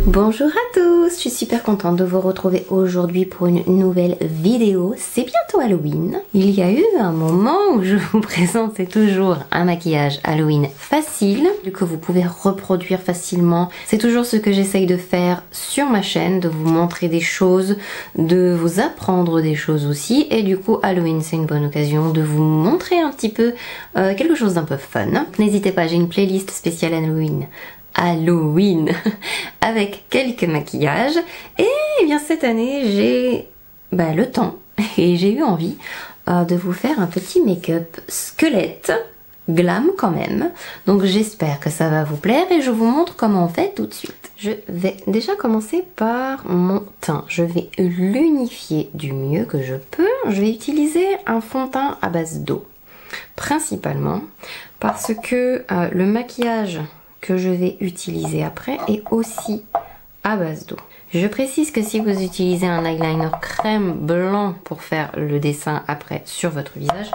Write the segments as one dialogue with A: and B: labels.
A: Bonjour à tous, je suis super contente de vous retrouver aujourd'hui pour une nouvelle vidéo. C'est bientôt Halloween. Il y a eu un moment où je vous présentais toujours un maquillage Halloween facile, que vous pouvez reproduire facilement. C'est toujours ce que j'essaye de faire sur ma chaîne, de vous montrer des choses, de vous apprendre des choses aussi. Et du coup, Halloween, c'est une bonne occasion de vous montrer un petit peu quelque chose d'un peu fun. N'hésitez pas, j'ai une playlist spéciale Halloween avec quelques maquillages et bien cette année j'ai le temps et j'ai eu envie de vous faire un petit make-up squelette glam quand même, donc j'espère que ça va vous plaire et je vous montre comment on fait tout de suite. Je vais déjà commencer par mon teint, je vais l'unifier du mieux que je peux. Je vais utiliser un fond de teint à base d'eau principalement parce que le maquillage que je vais utiliser après est aussi à base d'eau. Je précise que si vous utilisez un eyeliner crème blanc pour faire le dessin après sur votre visage,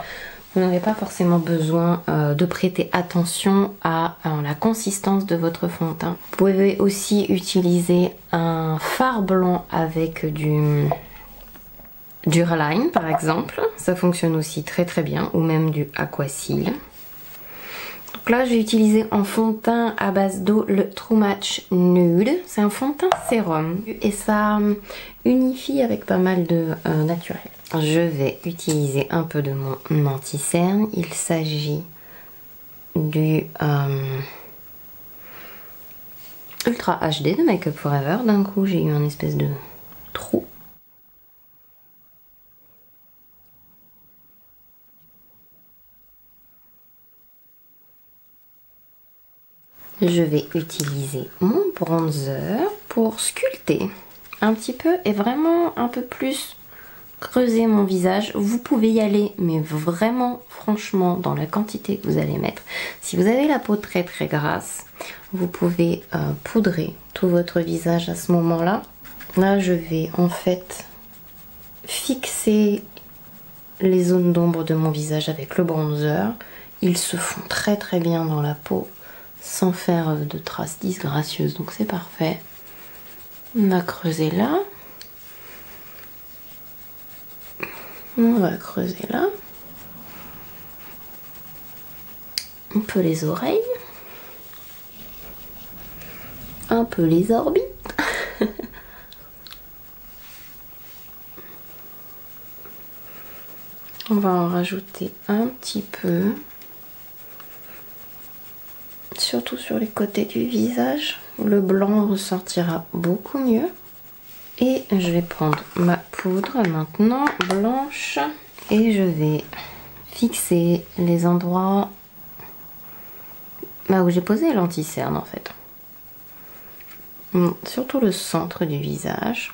A: vous n'aurez pas forcément besoin de prêter attention à la consistance de votre fond de teint. Vous pouvez aussi utiliser un fard blanc avec du Duraline par exemple, ça fonctionne aussi très très bien, ou même du Aquasil. Donc là, j'ai utilisé en fond de teint à base d'eau le True Match Nude. C'est un fond de teint sérum et ça unifie avec pas mal de naturel. Je vais utiliser un peu de mon anti-cerne. Il s'agit du Ultra HD de Make Up For Ever. D'un coup, j'ai eu un espèce de trou. Je vais utiliser mon bronzer pour sculpter un petit peu et vraiment un peu plus creuser mon visage. Vous pouvez y aller, mais vraiment, franchement, dans la quantité que vous allez mettre. Si vous avez la peau très très grasse, vous pouvez poudrer tout votre visage à ce moment-là. Là, je vais en fait fixer les zones d'ombre de mon visage avec le bronzer. Ils se font très très bien dans la peau, sans faire de traces disgracieuses, donc c'est parfait. On va creuser là. On va creuser là. Un peu les oreilles. Un peu les orbites. On va en rajouter un petit peu. Surtout sur les côtés du visage, le blanc ressortira beaucoup mieux. Et je vais prendre ma poudre maintenant blanche et je vais fixer les endroits où j'ai posé l'anti-cerne en fait. Surtout le centre du visage.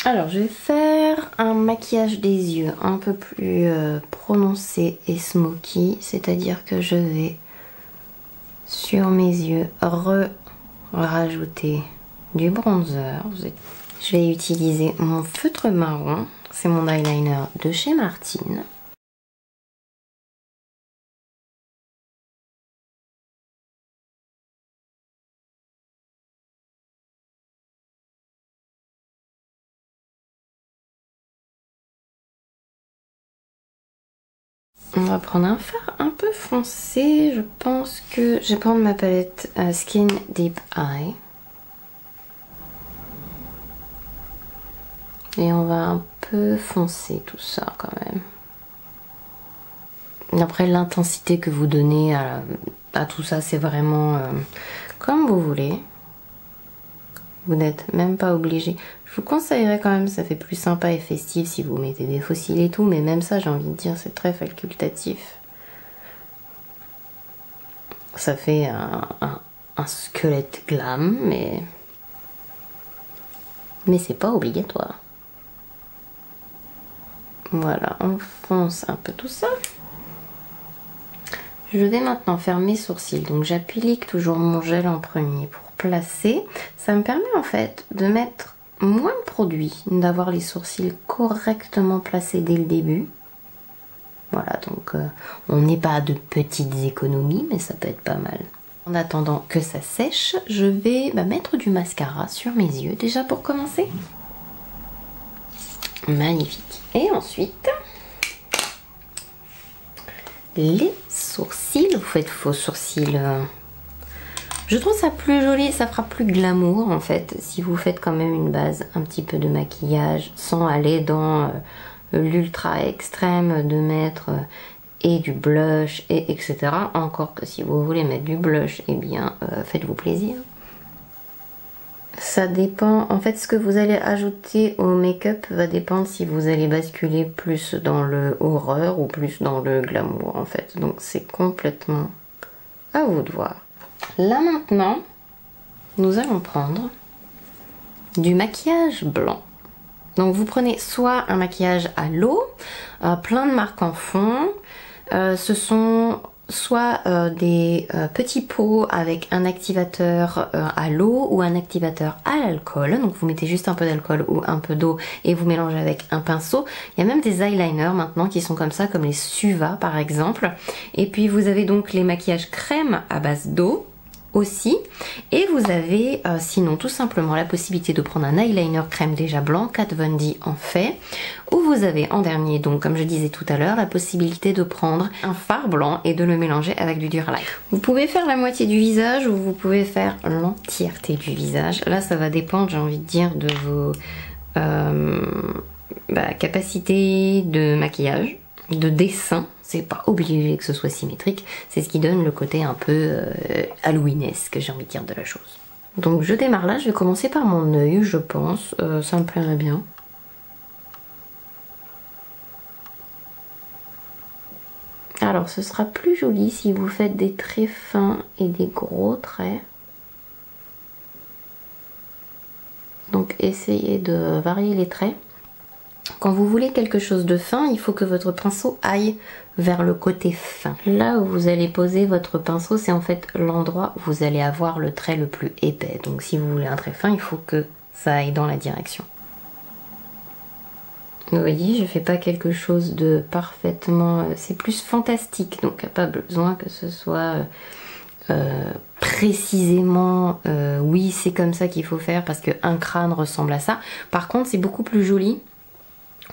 A: Alors je vais faire un maquillage des yeux un peu plus prononcé et smoky, c'est-à-dire que je vais sur mes yeux rajouter du bronzer. Je vais utiliser mon feutre marron, c'est mon eyeliner de chez Martine. On va prendre un fard un peu foncé, je pense que je vais prendre ma palette Skin Deep Eye. Et on va un peu foncer tout ça quand même. Après, l'intensité que vous donnez à tout ça, c'est vraiment comme vous voulez. Vous n'êtes même pas obligé. Je vous conseillerais quand même, ça fait plus sympa et festif si vous mettez des faux cils et tout, mais même ça, j'ai envie de dire, c'est très facultatif. Ça fait un squelette glam, mais c'est pas obligatoire. Voilà, on fonce un peu tout ça. Je vais maintenant faire mes sourcils. Donc j'applique toujours mon gel en premier pour placer. Ça me permet en fait de mettre moins de produit, d'avoir les sourcils correctement placés dès le début. Voilà, donc on n'est pas de petites économies, mais ça peut être pas mal. En attendant que ça sèche, je vais mettre du mascara sur mes yeux déjà pour commencer. Magnifique. Et ensuite, les sourcils. Vous faites vos sourcils. Je trouve ça plus joli, ça fera plus glamour en fait si vous faites quand même une base, un petit peu de maquillage sans aller dans l'ultra extrême de mettre et du blush et etc. Encore que si vous voulez mettre du blush, eh bien faites-vous plaisir. Ça dépend, en fait ce que vous allez ajouter au make-up va dépendre si vous allez basculer plus dans le horreur ou plus dans le glamour en fait. Donc c'est complètement à vous de voir. Là maintenant, nous allons prendre du maquillage blanc. Donc vous prenez soit un maquillage à l'eau, plein de marques en fond. Ce sont soit des petits pots avec un activateur à l'eau ou un activateur à l'alcool. Donc vous mettez juste un peu d'alcool ou un peu d'eau et vous mélangez avec un pinceau. Il y a même des eyeliners maintenant qui sont comme ça, comme les Suva par exemple. Et puis vous avez donc les maquillages crème à base d'eau aussi, et vous avez sinon tout simplement la possibilité de prendre un eyeliner crème déjà blanc, Kat Von D en fait, ou vous avez en dernier, donc comme je disais tout à l'heure, la possibilité de prendre un fard blanc et de le mélanger avec du Duralight. Vous pouvez faire la moitié du visage ou vous pouvez faire l'entièreté du visage. Là ça va dépendre, j'ai envie de dire, de vos capacités de maquillage, de dessin. C'est pas obligé que ce soit symétrique, c'est ce qui donne le côté un peu halloweenesque, j'ai envie de dire, de la chose. Donc je démarre là, je vais commencer par mon œil, je pense, ça me plairait bien. Alors ce sera plus joli si vous faites des traits fins et des gros traits. Donc essayez de varier les traits. Quand vous voulez quelque chose de fin, il faut que votre pinceau aille vers le côté fin. Là où vous allez poser votre pinceau, c'est en fait l'endroit où vous allez avoir le trait le plus épais. Donc si vous voulez un trait fin, il faut que ça aille dans la direction. Vous voyez, je fais pas quelque chose de parfaitement... c'est plus fantastique, donc il n'y a pas besoin que ce soit... précisément oui c'est comme ça qu'il faut faire parce qu'un crâne ressemble à ça. Par contre c'est beaucoup plus joli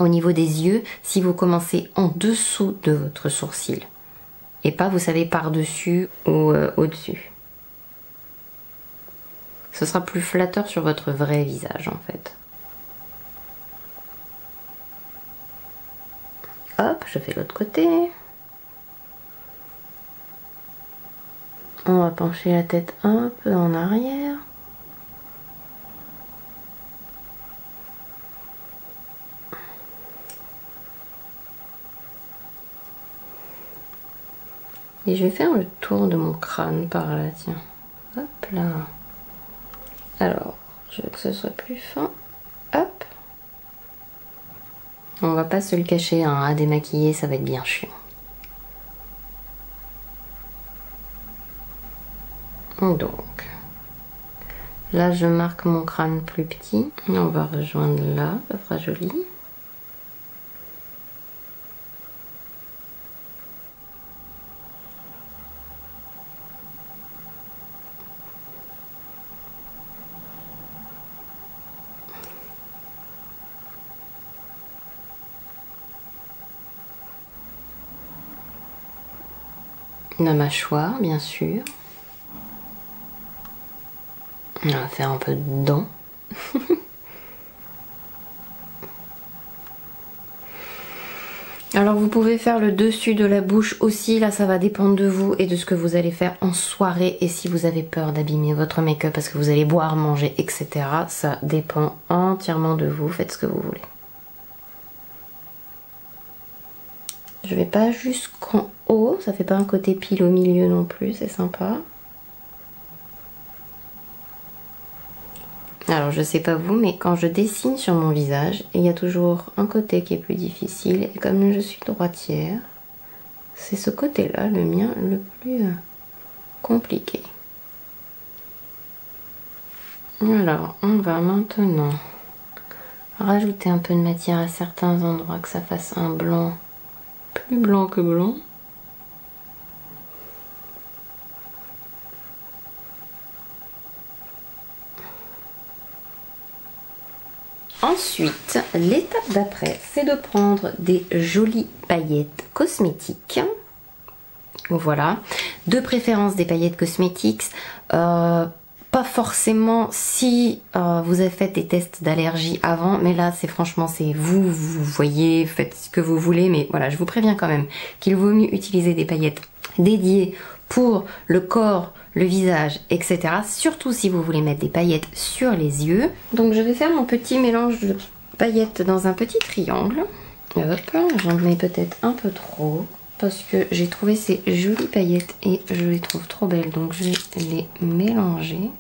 A: au niveau des yeux si vous commencez en dessous de votre sourcil et pas vous savez par dessus ou au-dessus. Ce sera plus flatteur sur votre vrai visage en fait. Hop, je fais l'autre côté. On va pencher la tête un peu en arrière. Et je vais faire le tour de mon crâne par là, tiens. Hop là. Alors, je veux que ce soit plus fin. Hop. On va pas se le cacher, hein, à démaquiller, ça va être bien chiant. Donc, là je marque mon crâne plus petit. On va rejoindre là, ça fera joli. La mâchoire, bien sûr. On va faire un peu de dents. Alors vous pouvez faire le dessus de la bouche aussi, là ça va dépendre de vous et de ce que vous allez faire en soirée et si vous avez peur d'abîmer votre make-up parce que vous allez boire, manger, etc. Ça dépend entièrement de vous, faites ce que vous voulez. Je vais pas jusqu'en haut, ça fait pas un côté pile au milieu non plus, c'est sympa. Alors je sais pas vous, mais quand je dessine sur mon visage, il y a toujours un côté qui est plus difficile et comme je suis droitière, c'est ce côté-là, le mien, le plus compliqué. Alors on va maintenant rajouter un peu de matière à certains endroits, que ça fasse un blanc plus blanc que blanc. Ensuite, l'étape d'après, c'est de prendre des jolies paillettes cosmétiques. Voilà, de préférence des paillettes cosmétiques. Pas forcément si vous avez fait des tests d'allergie avant, mais là c'est franchement c'est vous voyez, faites ce que vous voulez, mais voilà, je vous préviens quand même qu'il vaut mieux utiliser des paillettes dédiées pour le corps, le visage, etc. Surtout si vous voulez mettre des paillettes sur les yeux. Donc je vais faire mon petit mélange de paillettes dans un petit triangle. Hop, j'en mets peut-être un peu trop, parce que j'ai trouvé ces jolies paillettes et je les trouve trop belles, donc je vais les mélanger.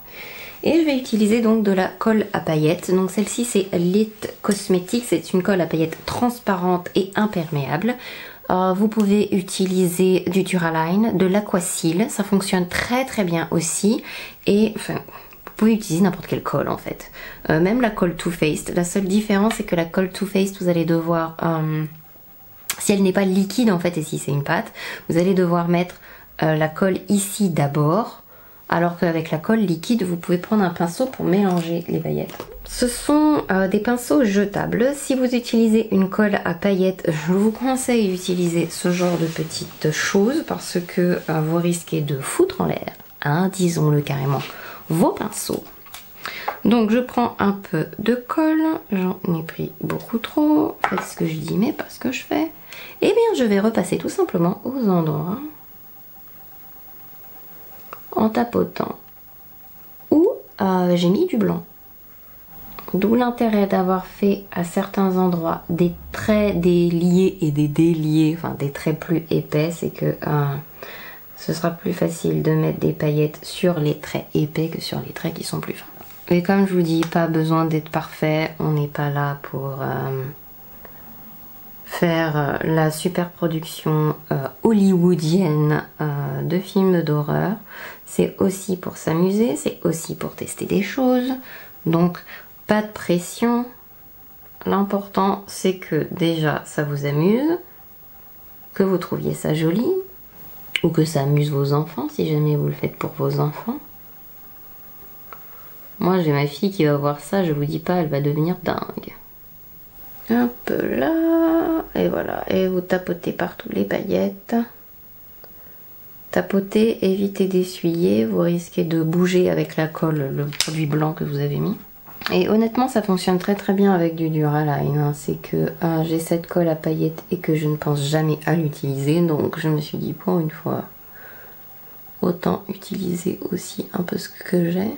A: Et je vais utiliser donc de la colle à paillettes. Donc celle-ci c'est Elite Cosmetics, c'est une colle à paillettes transparente et imperméable. Vous pouvez utiliser du Duraline, de l'Aquasil, ça fonctionne très très bien aussi. Et enfin, vous pouvez utiliser n'importe quelle colle en fait. Même la colle Too Faced. La seule différence c'est que la colle Too Faced, vous allez devoir... si elle n'est pas liquide en fait et si c'est une pâte, vous allez devoir mettre la colle ici d'abord, alors qu'avec la colle liquide, vous pouvez prendre un pinceau pour mélanger les paillettes. Ce sont des pinceaux jetables. Si vous utilisez une colle à paillettes, je vous conseille d'utiliser ce genre de petites choses parce que vous risquez de foutre en l'air, hein, disons-le carrément, vos pinceaux. Donc je prends un peu de colle, j'en ai pris beaucoup trop, faites ce que je dis mais pas ce que je fais. Et bien je vais repasser tout simplement aux endroits en tapotant où j'ai mis du blanc. D'où l'intérêt d'avoir fait à certains endroits des traits déliés et des déliés, enfin des traits plus épais, c'est que ce sera plus facile de mettre des paillettes sur les traits épais que sur les traits qui sont plus fins. Et comme je vous dis, pas besoin d'être parfait, on n'est pas là pour faire la super production hollywoodienne de films d'horreur. C'est aussi pour s'amuser, c'est aussi pour tester des choses, donc pas de pression. L'important c'est que déjà ça vous amuse, que vous trouviez ça joli, ou que ça amuse vos enfants si jamais vous le faites pour vos enfants. Moi j'ai ma fille qui va voir ça, je vous dis pas, elle va devenir dingue. Hop là, et voilà, et vous tapotez partout les paillettes. Tapotez, évitez d'essuyer, vous risquez de bouger avec la colle le produit blanc que vous avez mis. Et honnêtement ça fonctionne très très bien avec du Duraline, hein. C'est que j'ai cette colle à paillettes et que je ne pense jamais à l'utiliser, donc je me suis dit pour une fois, autant utiliser aussi un peu ce que j'ai.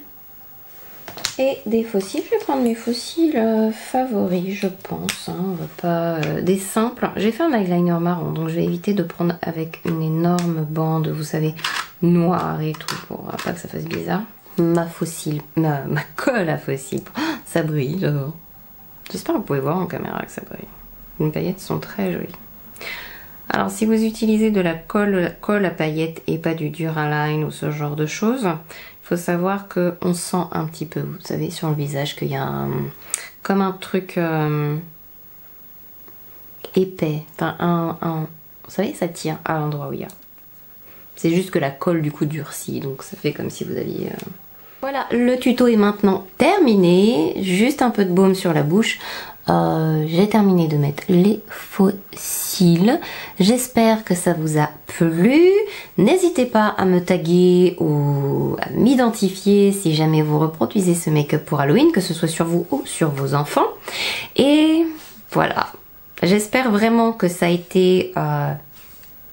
A: Et des fossiles, je vais prendre mes fossiles favoris je pense, hein. On va pas... des simples, j'ai fait un eyeliner marron donc je vais éviter de prendre avec une énorme bande, vous savez, noire et tout, pour pas que ça fasse bizarre. Ma fossile, ma colle à fossiles, oh, ça brille, j'adore. J'espère que vous pouvez voir en caméra que ça brille. Les paillettes sont très jolies. Alors si vous utilisez de la colle à paillettes et pas du Duraline ou ce genre de choses, il faut savoir qu'on sent un petit peu, vous savez, sur le visage qu'il y a comme un truc épais, enfin vous savez, ça tient à l'endroit où il y a. C'est juste que la colle du coup durcit, donc ça fait comme si vous aviez... Voilà, le tuto est maintenant terminé, juste un peu de baume sur la bouche. J'ai terminé de mettre les fossiles. J'espère que ça vous a plu. N'hésitez pas à me taguer ou à m'identifier si jamais vous reproduisez ce make-up pour Halloween, que ce soit sur vous ou sur vos enfants. Et voilà, j'espère vraiment que ça a été,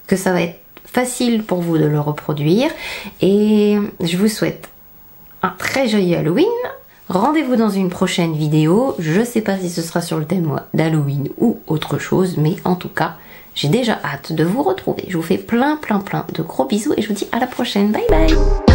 A: que ça va être facile pour vous de le reproduire. Et je vous souhaite un très joli Halloween. Rendez-vous dans une prochaine vidéo. Je sais pas si ce sera sur le thème d'Halloween ou autre chose, mais en tout cas, j'ai déjà hâte de vous retrouver. Je vous fais plein de gros bisous et je vous dis à la prochaine. Bye bye!